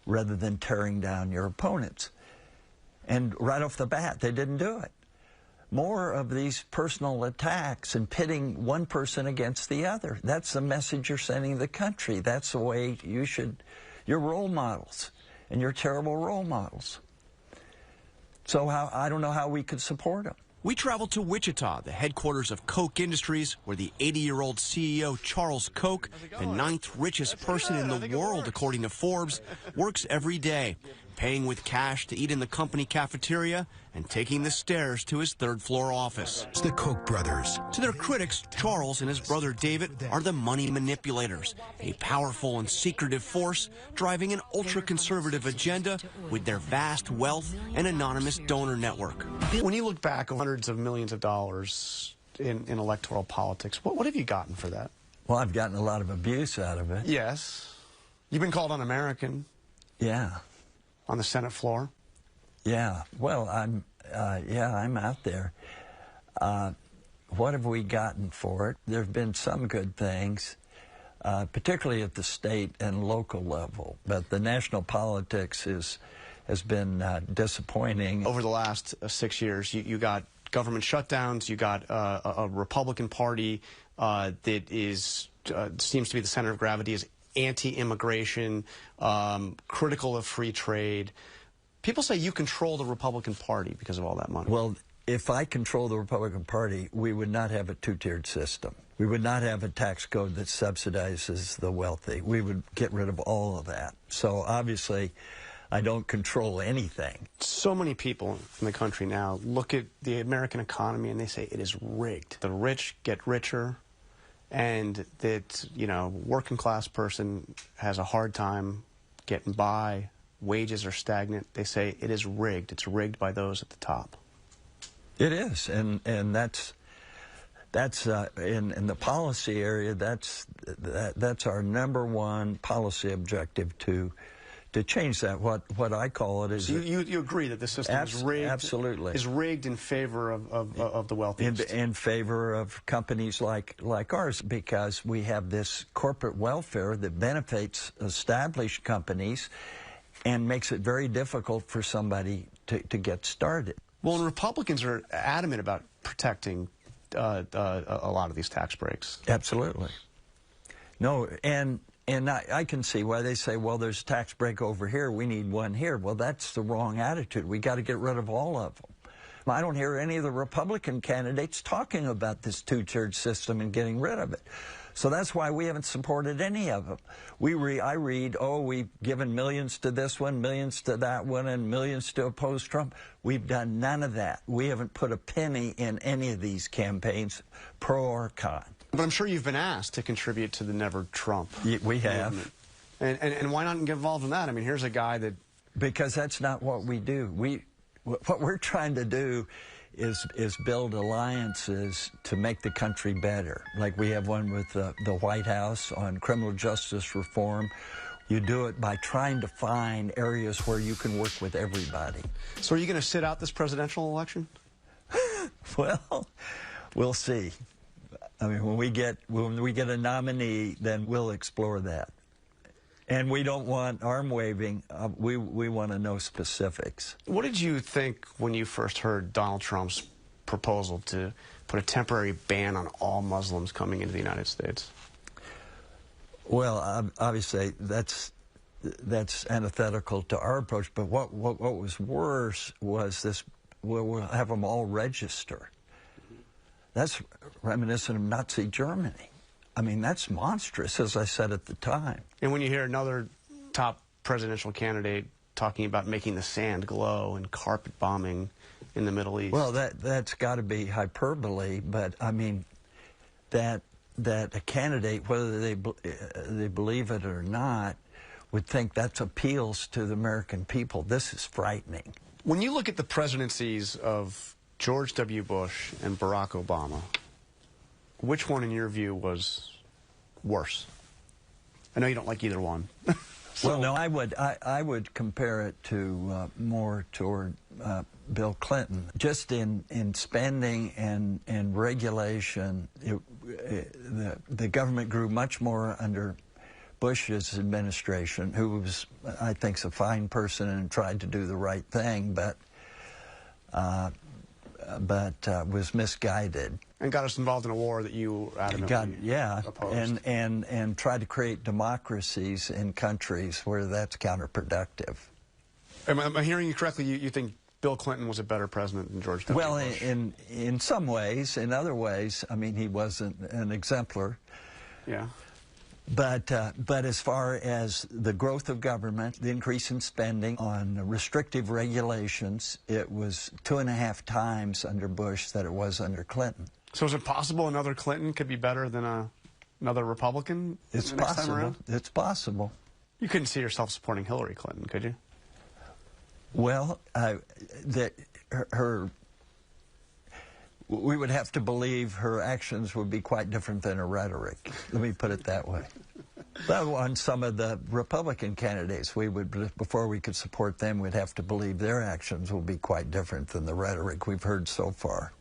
rather than tearing down your opponents. And right off the bat, they didn't do it. More of these personal attacks and pitting one person against the other. That's the message you're sending the country. That's the way you should, you're role models, and you're terrible role models. So I don't know how we could support them. We traveled to Wichita, the headquarters of Koch Industries, where the 80-year-old CEO, Charles Koch, the 9th richest person in the world, according to Forbes, works every day, paying with cash to eat in the company cafeteria and taking the stairs to his third-floor office. It's the Koch brothers. To their critics, Charles and his brother David are the money manipulators, a powerful and secretive force driving an ultra-conservative agenda with their vast wealth and anonymous donor network. When you look back on hundreds of millions of dollars in electoral politics, what have you gotten for that? Well, I've gotten a lot of abuse out of it. Yes. You've been called un-American. Yeah. On the Senate floor. Yeah. Well, I'm out there. What have we gotten for it? There have been some good things, particularly at the state and local level. But the national politics has been disappointing. Over the last 6 years, you got government shutdowns. You got a Republican Party that seems to be the center of gravity, is anti-immigration, critical of free trade. People say you control the Republican Party because of all that money. Well, if I control the Republican Party, we would not have a two-tiered system. We would not have a tax code that subsidizes the wealthy. We would get rid of all of that. So obviously, I don't control anything. So many people in the country now look at the American economy and they say it is rigged. The rich get richer, and that, you know, working class person has a hard time getting by. Wages are stagnant. They say it is rigged. It's rigged by those at the top. It is, and that's in the policy area. That's our #1 policy objective to change that. What I call it is. So you agree that the system is rigged? Absolutely. Is rigged in favor of the wealthiest? In favor of companies like ours, because we have this corporate welfare that benefits established companies and makes it very difficult for somebody to get started. Well, and Republicans are adamant about protecting a lot of these tax breaks. Absolutely. No, and I can see why they say, well, there's a tax break over here, we need one here. Well, that's the wrong attitude. We got to get rid of all of them. I don't hear any of the Republican candidates talking about this two-tiered system and getting rid of it. So that's why we haven't supported any of them. I read, oh, we've given millions to this one, millions to that one, and millions to oppose Trump. We've done none of that. We haven't put a penny in any of these campaigns, pro or con. But I'm sure you've been asked to contribute to the Never Trump We have. movement. And why not get involved in that? I mean, here's a guy that... Because that's not what we do. What we're trying to do is build alliances to make the country better. Like we have one with the White House on criminal justice reform. You do it by trying to find areas where you can work with everybody. So are you going to sit out this presidential election? Well, we'll see. I mean, when we get a nominee, then we'll explore that. And we don't want arm waving. We want to know specifics. What did you think when you first heard Donald Trump's proposal to put a temporary ban on all Muslims coming into the United States? Well, obviously, that's antithetical to our approach. But what was worse was this: we'll have them all register. That's reminiscent of Nazi Germany. I mean, that's monstrous, as I said at the time. And when you hear another top presidential candidate talking about making the sand glow and carpet bombing in the Middle East. Well, that's got to be hyperbole, but I mean, that a candidate, whether they believe it or not, would think that appeals to the American people. This is frightening. When you look at the presidencies of George W. Bush and Barack Obama, which one, in your view, was worse? I know you don't like either one. Well, no, I would compare it to more toward Bill Clinton. Just in spending and regulation, the government grew much more under Bush's administration, who was, I think, a fine person and tried to do the right thing, but was misguided. And got us involved in a war that you adamantly opposed. And tried to create democracies in countries where that's counterproductive. Am I hearing you correctly? You think Bill Clinton was a better president than George W. Bush? Well, in some ways. In other ways, I mean, he wasn't an exemplar. Yeah. But as far as the growth of government, the increase in spending on restrictive regulations, it was 2.5 times under Bush that it was under Clinton. So is it possible another Clinton could be better than another Republican it's next possible. time around? It's possible. You couldn't see yourself supporting Hillary Clinton, could you? Well, we would have to believe her actions would be quite different than her rhetoric. Let me put it that way. But on some of the Republican candidates, before we could support them, we'd have to believe their actions will be quite different than the rhetoric we've heard so far.